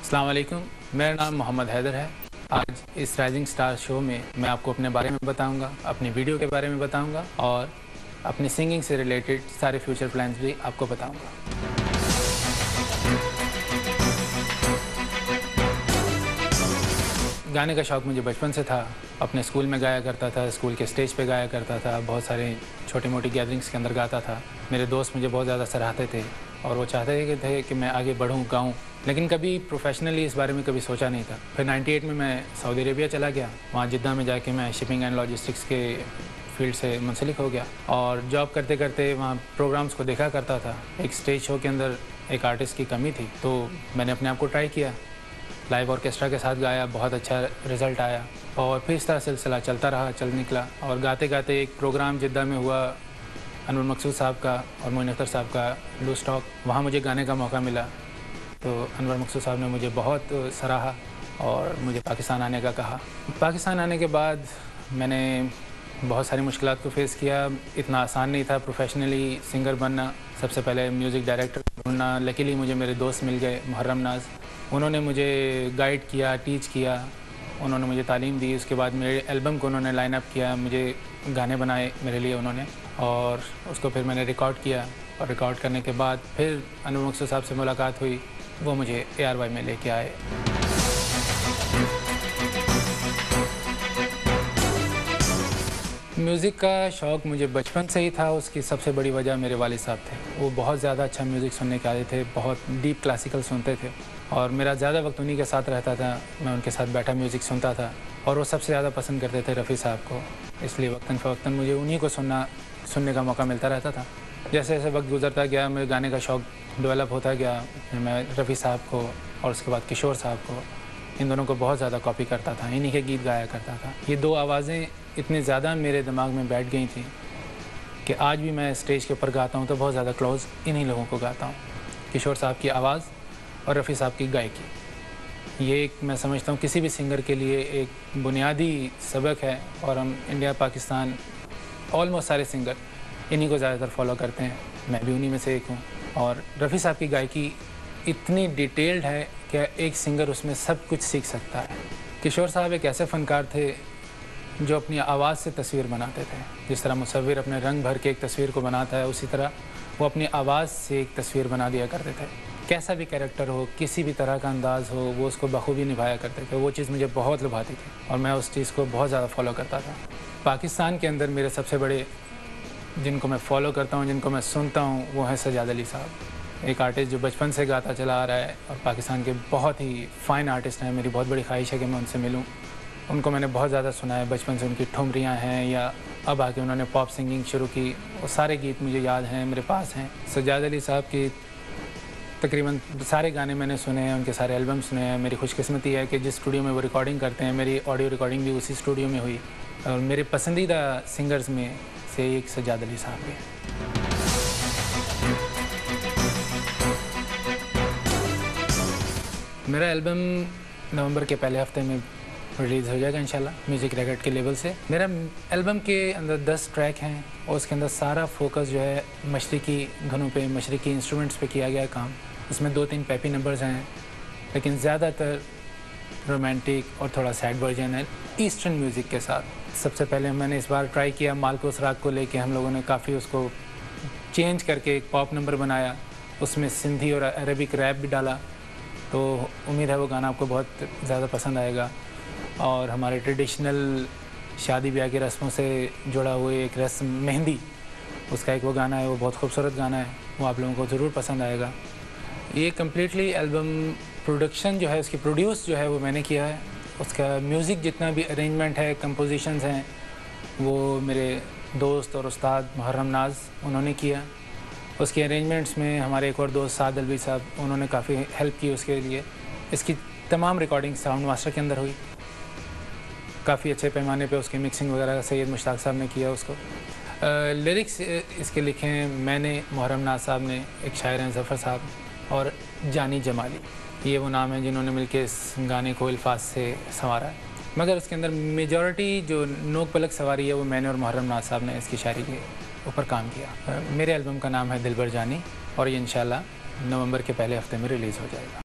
अस्सलाम वालेकुम, मेरा नाम मोहम्मद हैदर है। आज इस राइजिंग स्टार शो में मैं आपको अपने बारे में बताऊंगा, अपनी वीडियो के बारे में बताऊंगा और अपनी सिंगिंग से रिलेटेड सारे फ्यूचर प्लान्स भी आपको बताऊंगा। गाने का शौक़ मुझे बचपन से था। अपने स्कूल में गाया करता था, स्कूल के स्टेज पे गाया करता था, बहुत सारे छोटी मोटी गैदरिंग्स के अंदर गाता था। मेरे दोस्त मुझे बहुत ज़्यादा सराहते थे और वो चाहते थे कि मैं आगे बढ़ूँ, गाऊँ, लेकिन कभी प्रोफेशनली इस बारे में कभी सोचा नहीं था। फिर 98 में मैं सऊदी अरेबिया चला गया। वहाँ जिद्दा में जाके मैं शिपिंग एंड लॉजिस्टिक्स के फील्ड से मुंसलिक हो गया और जॉब करते करते वहाँ प्रोग्राम्स को देखा करता था। एक स्टेज शो के अंदर एक आर्टिस्ट की कमी थी, तो मैंने अपने आप को ट्राई किया, लाइव ऑर्केस्ट्रा के साथ गाया, बहुत अच्छा रिज़ल्ट आया और फिर इस तरह सिलसिला चलता रहा, चल निकला। और गाते गाते एक प्रोग्राम जिद्दा में हुआ अनवर मकसूद साहब का और मोइन अख्तर साहब का लूज टॉक, वहाँ मुझे गाने का मौका मिला। तो अनवर मकसूद साहब ने मुझे बहुत सराहा और मुझे पाकिस्तान आने का कहा। पाकिस्तान आने के बाद मैंने बहुत सारी मुश्किलात को फेस किया। इतना आसान नहीं था प्रोफेशनली सिंगर बनना। सबसे पहले म्यूज़िक डायरेक्टर ढूंढना, लकीली मुझे मेरे दोस्त मिल गए, मुहर्रम नाज। उन्होंने मुझे गाइड किया, टीच किया, उन्होंने मुझे तालीम दी। उसके बाद मेरे एल्बम को उन्होंने लाइन अप किया, मुझे गाने बनाए मेरे लिए उन्होंने, और उसको फिर मैंने रिकॉर्ड किया। और रिकॉर्ड करने के बाद फिर अनवर मकसूद साहब से मुलाकात हुई, वो मुझे ARY में लेके आए। म्यूज़िक का शौक़ मुझे बचपन से ही था। उसकी सबसे बड़ी वजह मेरे वालिद साहब थे। वो बहुत ज़्यादा अच्छा म्यूज़िक सुनने के आए थे, बहुत डीप क्लासिकल सुनते थे और मेरा ज़्यादा वक्त उन्हीं के साथ रहता था। मैं उनके साथ बैठा म्यूज़िक सुनता था और वो सबसे ज़्यादा पसंद करते थे रफ़ी साहब को, इसलिए वक्तन फ़वक्तन मुझे उन्हीं को सुनने का मौका मिलता रहता था। जैसे जैसे वक्त गुजरता गया, मेरे गाने का शौक़ डेवलप होता गया। मैं रफ़ी साहब को और उसके बाद किशोर साहब को, इन दोनों को बहुत ज़्यादा कॉपी करता था, इन्हीं के गीत गाया करता था। ये दो आवाज़ें इतनी ज़्यादा मेरे दिमाग में बैठ गई थी कि आज भी मैं स्टेज के ऊपर गाता हूँ तो बहुत ज़्यादा क्लोज़ इन्हीं लोगों को गाता हूँ, किशोर साहब की आवाज़ और रफ़ी साहब की गायकी। ये एक मैं समझता हूँ किसी भी सिंगर के लिए एक बुनियादी सबक है और हम इंडिया, पाकिस्तान, ऑलमोस्ट सारे सिंगर इन्हीं को ज़्यादातर फॉलो करते हैं। मैं भी उन्हीं में से एक हूँ। और रफ़ी साहब की गायकी इतनी डिटेल्ड है कि एक सिंगर उसमें सब कुछ सीख सकता है। किशोर साहब एक ऐसे फ़नकार थे जो अपनी आवाज़ से तस्वीर बनाते थे। जिस तरह मुसव्विर अपने रंग भर के एक तस्वीर को बनाता है, उसी तरह वो अपनी आवाज़ से एक तस्वीर बना दिया करते थे। कैसा भी कैरेक्टर हो, किसी भी तरह का अंदाज़ हो, वो उसको बखूबी निभाया करते थे। वो चीज़ मुझे बहुत लुभाती थी और मैं उस चीज़ को बहुत ज़्यादा फॉलो करता था। पाकिस्तान के अंदर मेरे सबसे बड़े जिनको मैं फ़ॉलो करता हूँ, जिनको मैं सुनता हूँ, वो हैं सज्जाद अली साहब। एक आर्टिस्ट जो बचपन से गाता चला आ रहा है और पाकिस्तान के बहुत ही फ़ाइन आर्टिस्ट हैं। मेरी बहुत बड़ी ख्वाहिश है कि मैं उनसे मिलूँ। उनको मैंने बहुत ज़्यादा सुना है बचपन से। उनकी ठुमरियाँ हैं या अब आके उन्होंने पॉप सिंगिंग शुरू की, वो सारे गीत मुझे याद हैं, मेरे पास हैं। सज्जाद अली साहब की तकरीबन सारे गाने मैंने सुने हैं, उनके सारे एल्बम सुने हैं। मेरी खुशकिस्मती है कि जिस स्टूडियो में वो रिकॉर्डिंग करते हैं, मेरी ऑडियो रिकॉर्डिंग भी उसी स्टूडियो में हुई और मेरे पसंदीदा सिंगर्स में से एक सज्जाद अली साहब है। मेरा एल्बम नवंबर के पहले हफ्ते में रिलीज़ हो जाएगा इंशाल्लाह, म्यूज़िक रिकॉर्ड के लेवल से। मेरा एल्बम के अंदर 10 ट्रैक हैं और उसके अंदर सारा फोकस जो है मशरिकी धुनों पे, मशरिकी इंस्ट्रूमेंट्स पे किया गया काम। इसमें 2-3 पैपी नंबर्स हैं, लेकिन ज़्यादातर रोमांटिक और थोड़ा सैड वर्जन है ईस्टर्न म्यूज़िक के साथ। सबसे पहले मैंने इस बार ट्राई किया मालकोस राग को लेके, हम लोगों ने काफ़ी उसको चेंज करके एक पॉप नंबर बनाया, उसमें सिंधी और अरबिक रैप भी डाला। तो उम्मीद है वो गाना आपको बहुत ज़्यादा पसंद आएगा। और हमारे ट्रेडिशनल शादी ब्याह की रस्मों से जुड़ा हुआ एक रस्म मेहंदी, उसका एक वो गाना है, वो बहुत खूबसूरत गाना है, वो आप लोगों को ज़रूर पसंद आएगा। ये कम्प्लीटली एल्बम प्रोडक्शन जो है, उसकी प्रोड्यूस जो है वो मैंने किया है। उसका म्यूज़िक जितना भी अरेंजमेंट है, कंपोजिशंस हैं, वो मेरे दोस्त और उस्ताद मुहर्रम नाज उन्होंने किया। उसके अरेंजमेंट्स में हमारे एक और दोस्त साद अलवी साहब, उन्होंने काफ़ी हेल्प की उसके लिए। इसकी तमाम रिकॉर्डिंग साउंड मास्टर के अंदर हुई, काफ़ी अच्छे पैमाने पे उसकी मिक्सिंग वगैरह सैयद मुश्ताक साहब ने किया उसको। लिरिक्स इसके लिखे हैं मैंने, मुहर्रम नाज साहब ने, एक शायर हैं ज़फ़र साहब, और जानी जमाली, ये वो नाम हैं जिन्होंने मिलके इस गाने को अल्फाज से संवारा है। मगर उसके अंदर मेजॉरिटी जो नोक पलक सवारी है वो मैंने और मुहर्रम नाज साहब ने इसकी शायरी के ऊपर काम किया। मेरे एल्बम का नाम है दिलबर जानी और ये इंशाल्लाह नवंबर के पहले हफ्ते में रिलीज़ हो जाएगा।